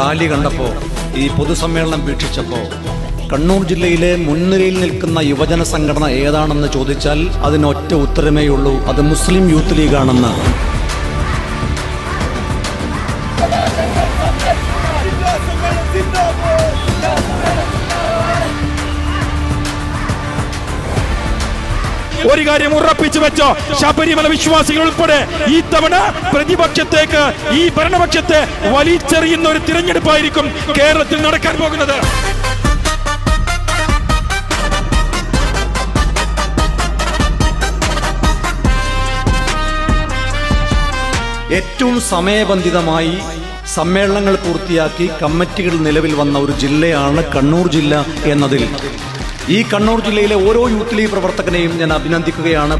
Rally കണ്ടപ്പോൾ, ഈ പൊതുസമ്മേളനം വീക്ഷിച്ചപ്പോൾ കണ്ണൂർ ജില്ലയിലെ മുൻനിരയിൽ നിൽക്കുന്ന യുവജന സംഘടന ഏതാണെന്ന് ചോദിച്ചാൽ അതിനൊറ്റ ഉത്തരമേ ഉള്ളൂ, അത് മുസ്ലിം യൂത്ത് ലീഗാണെന്ന്. ഒരു കാര്യം ഉറപ്പിച്ചു വെച്ചോ, ശബരിമല വിശ്വാസികൾ ഉൾപ്പെടെ ഈ തവണ പ്രതിപക്ഷത്തേക്ക്, ഈ ഭരണപക്ഷത്തെ വലിച്ചെറിയുന്ന ഒരു തിരഞ്ഞെടുപ്പായിരിക്കും കേരളത്തിൽ നടക്കാൻ പോകുന്നത്. ഏറ്റവും സമയബന്ധിതമായി സമ്മേളനങ്ങൾ പൂർത്തിയാക്കി കമ്മിറ്റികൾ നിലവിൽ വന്ന ഒരു ജില്ലയാണ് കണ്ണൂർ ജില്ല എന്നതിൽ ഈ കണ്ണൂർ ജില്ലയിലെ ഓരോ യൂത്ത് ലീഗ് പ്രവർത്തകനെയും ഞാൻ അഭിനന്ദിക്കുകയാണ്.